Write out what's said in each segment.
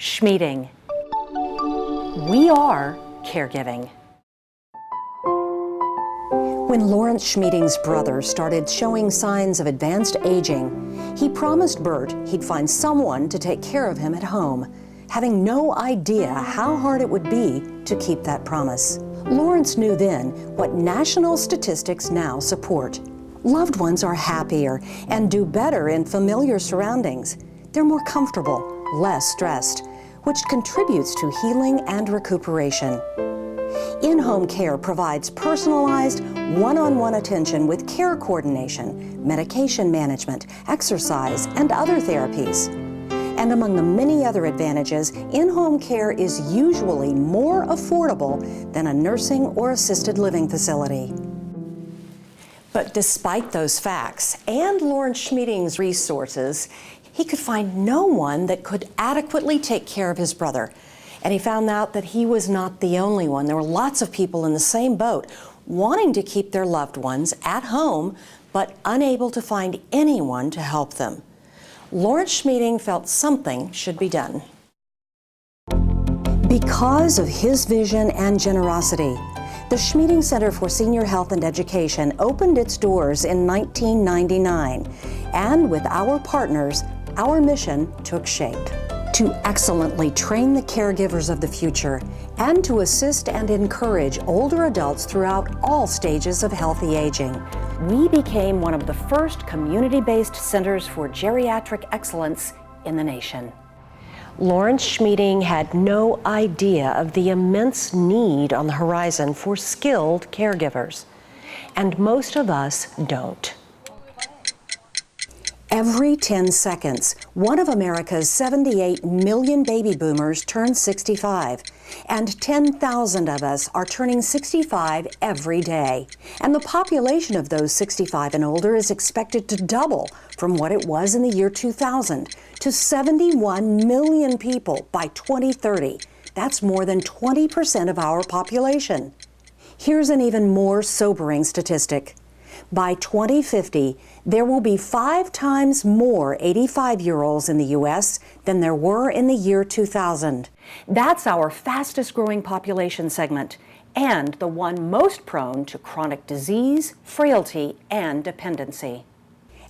Schmieding. We are caregiving. When Lawrence Schmieding's brother started showing signs of advanced aging, he promised Bert he'd find someone to take care of him at home, having no idea how hard it would be to keep that promise. Lawrence knew then what national statistics now support. Loved ones are happier and do better in familiar surroundings. They're more comfortable, less stressed, which contributes to healing and recuperation. In-home care provides personalized, one-on-one attention with care coordination, medication management, exercise, and other therapies. And among the many other advantages, in-home care is usually more affordable than a nursing or assisted living facility. But despite those facts and Lawrence Schmieding's resources, he could find no one that could adequately take care of his brother. And he found out that he was not the only one. There were lots of people in the same boat wanting to keep their loved ones at home, but unable to find anyone to help them. Lawrence Schmieding felt something should be done. Because of his vision and generosity, the Schmieding Center for Senior Health and Education opened its doors in 1999, and with our partners, our mission took shape: to excellently train the caregivers of the future and to assist and encourage older adults throughout all stages of healthy aging. We became one of the first community-based centers for geriatric excellence in the nation. Lawrence Schmieding had no idea of the immense need on the horizon for skilled caregivers, and most of us don't. Every 10 seconds, one of America's 78 million baby boomers turns 65, and 10,000 of us are turning 65 every day. And the population of those 65 and older is expected to double from what it was in the year 2000 to 71 million people by 2030. That's more than 20% of our population. Here's an even more sobering statistic. By 2050, there will be 5 times more 85-year-olds in the U.S. than there were in the year 2000. That's our fastest growing population segment, and the one most prone to chronic disease, frailty, and dependency.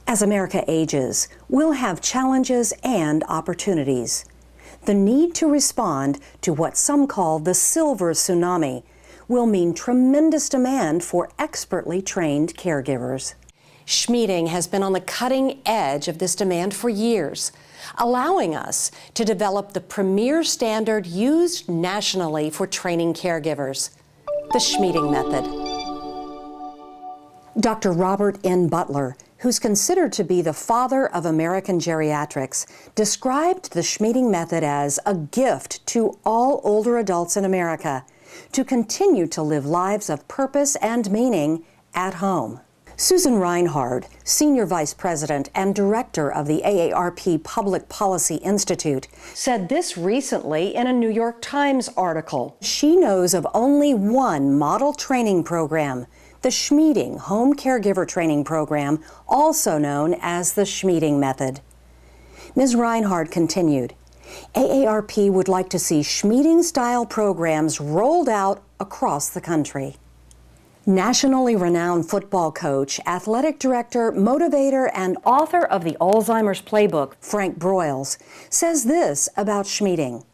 As America ages, we'll have challenges and opportunities. The need to respond to what some call the silver tsunami will mean tremendous demand for expertly trained caregivers. Schmieding has been on the cutting edge of this demand for years, allowing us to develop the premier standard used nationally for training caregivers, the Schmieding method. Dr. Robert N. Butler, who's considered to be the father of American geriatrics, described the Schmieding method as a gift to all older adults in America to continue to live lives of purpose and meaning at home. Susan Reinhard, Senior Vice President and Director of the AARP Public Policy Institute, said this recently in a New York Times article. She knows of only one model training program, the Schmieding Home Caregiver Training Program, also known as the Schmieding Method. Ms. Reinhard continued, AARP would like to see Schmieding-style programs rolled out across the country. Nationally renowned football coach, athletic director, motivator, and author of the Alzheimer's Playbook, Frank Broyles, says this about Schmieding.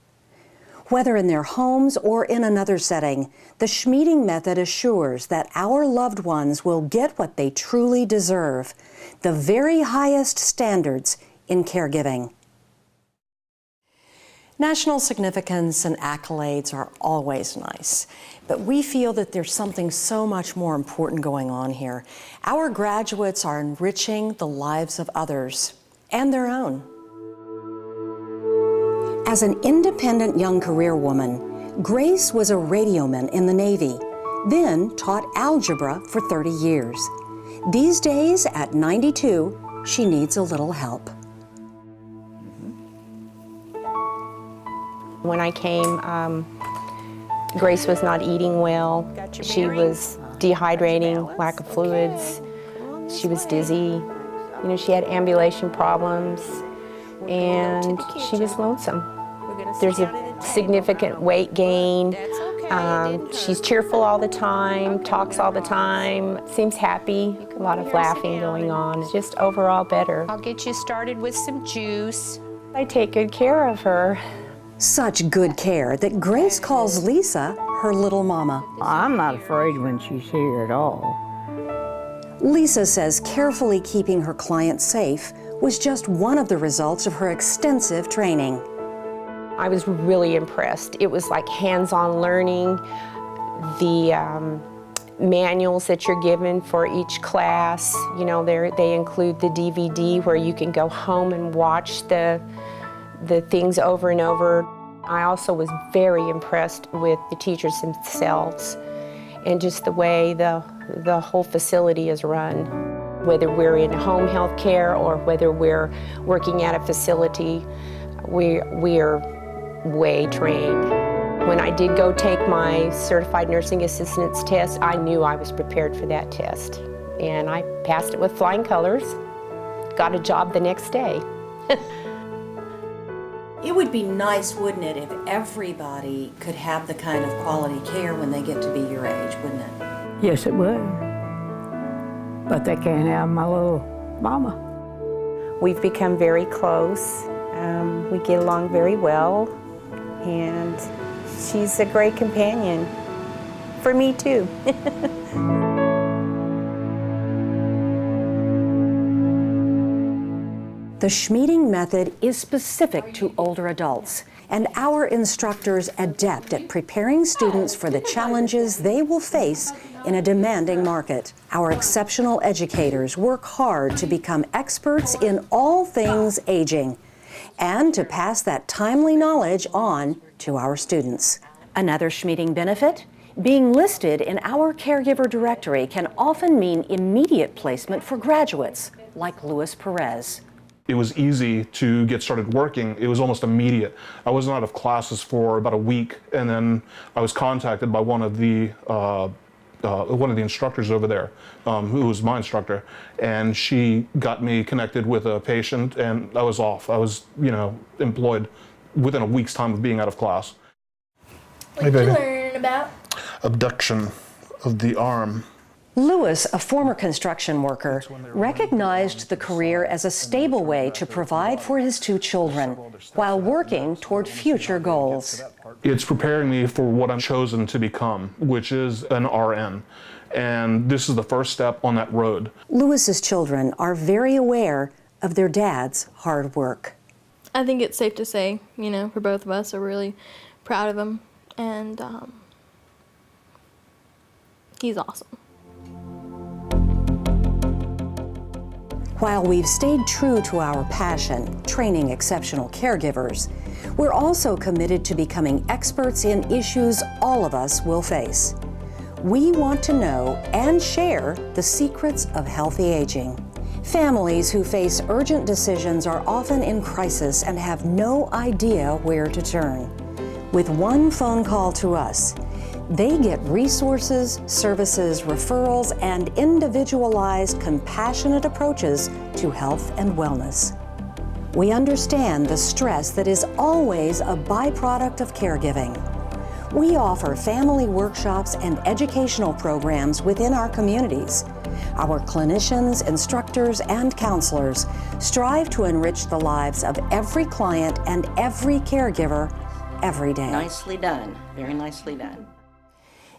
Whether in their homes or in another setting, the Schmieding method assures that our loved ones will get what they truly deserve, the very highest standards in caregiving. National significance and accolades are always nice, but we feel that there's something so much more important going on here. Our graduates are enriching the lives of others and their own. As an independent young career woman, Grace was a radioman in the Navy, then taught algebra for 30 years. These days, at 92, she needs a little help. When I came, Grace was not eating well. She was dehydrating, lack of fluids. She was dizzy. You know, she had ambulation problems, and she was lonesome. There's a significant weight gain. She's cheerful all the time, talks all the time, seems happy, a lot of laughing going on. It's just overall better. I'll get you started with some juice. I take good care of her. Such good care that Grace calls Lisa her little mama. I'm not afraid when she's here at all. Lisa says carefully keeping her clients safe was just one of the results of her extensive training. I was really impressed. It was like hands-on learning. The manuals that you're given for each class, you know, they include the DVD where you can go home and watch the things over and over. I also was very impressed with the teachers themselves and just the way the whole facility is run. Whether we're in home health care or whether we're working at a facility, we're way trained. When I did go take my Certified Nursing Assistance test, I knew I was prepared for that test. And I passed it with flying colors, got a job the next day. It would be nice, wouldn't it, if everybody could have the kind of quality care when they get to be your age, wouldn't it? Yes, it would. But they can't have my little mama. We've become very close. We get along very well, and she's a great companion. For me, too. The Schmieding method is specific to older adults, and our instructors adept at preparing students for the challenges they will face in a demanding market. Our exceptional educators work hard to become experts in all things aging and to pass that timely knowledge on to our students. Another Schmieding benefit? Being listed in our caregiver directory can often mean immediate placement for graduates, like Luis Perez. It was easy to get started working. It was almost immediate. I wasn't out of classes for about a week, and then I was contacted by one of the instructors over there, who was my instructor, and she got me connected with a patient, and I was off. I was, employed within a week's time of being out of class. What did you learn about? Abduction of the arm. Lewis, a former construction worker, recognized the career as a stable way to provide for his two children while working toward future goals. It's preparing me for what I'm chosen to become, which is an RN. And this is the first step on that road. Lewis's children are very aware of their dad's hard work. I think it's safe to say, for both of us, we're really proud of him, and he's awesome. While we've stayed true to our passion, training exceptional caregivers, we're also committed to becoming experts in issues all of us will face. We want to know and share the secrets of healthy aging. Families who face urgent decisions are often in crisis and have no idea where to turn. With one phone call to us, they get resources, services, referrals, and individualized, compassionate approaches to health and wellness. We understand the stress that is always a byproduct of caregiving. We offer family workshops and educational programs within our communities. Our clinicians, instructors, and counselors strive to enrich the lives of every client and every caregiver every day. Nicely done, very nicely done.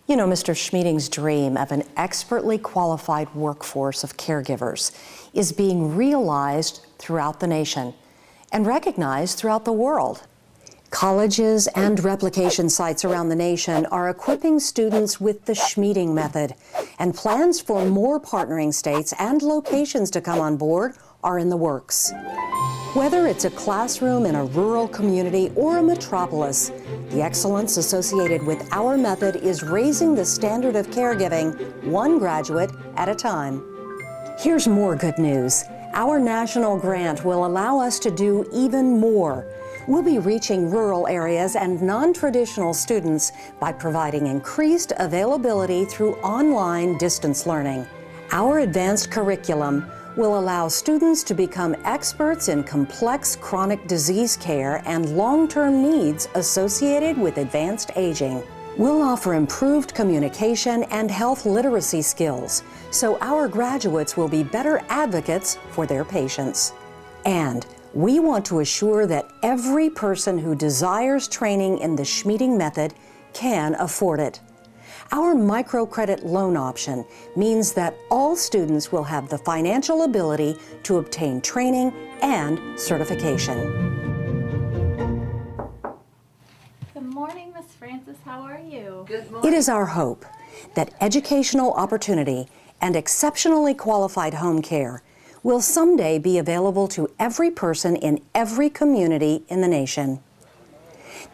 You know, Mr. Schmieding's dream of an expertly qualified workforce of caregivers is being realized throughout the nation and recognized throughout the world. Colleges and replication sites around the nation are equipping students with the Schmieding method, and plans for more partnering states and locations to come on board are in the works. Whether it's a classroom in a rural community or a metropolis, the excellence associated with our method is raising the standard of caregiving one graduate at a time. Here's more good news. Our national grant will allow us to do even more. We'll be reaching rural areas and non-traditional students by providing increased availability through online distance learning. Our advanced curriculum will allow students to become experts in complex chronic disease care and long-term needs associated with advanced aging. We'll offer improved communication and health literacy skills, so our graduates will be better advocates for their patients. And we want to assure that every person who desires training in the Schmieding method can afford it. Our microcredit loan option means that all students will have the financial ability to obtain training and certification. Good morning, Miss Francis. How are you? Good morning. It is our hope that educational opportunity and exceptionally qualified home care will someday be available to every person in every community in the nation.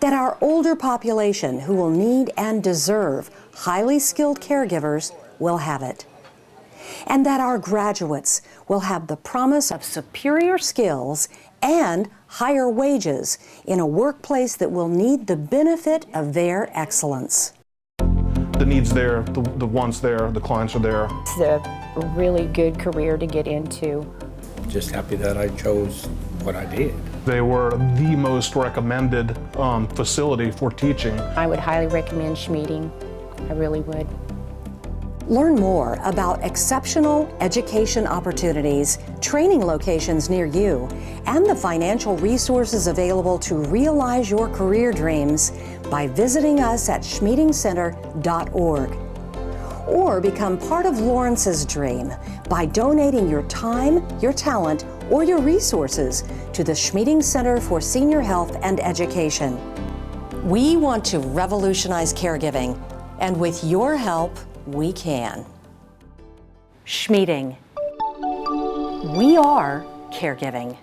That our older population who will need and deserve highly skilled caregivers will have it. And that our graduates will have the promise of superior skills and higher wages in a workplace that will need the benefit of their excellence. The need's there, the wants there, the clients are there. It's a really good career to get into. Just happy that I chose what I did. They were the most recommended facility for teaching. I would highly recommend Schmieding. I really would. Learn more about exceptional education opportunities, training locations near you, and the financial resources available to realize your career dreams by visiting us at schmiedingcenter.org. Or become part of Lawrence's dream by donating your time, your talent, or your resources to the Schmieding Center for Senior Health and Education. We want to revolutionize caregiving, and with your help, we can. Schmieding. We are caregiving.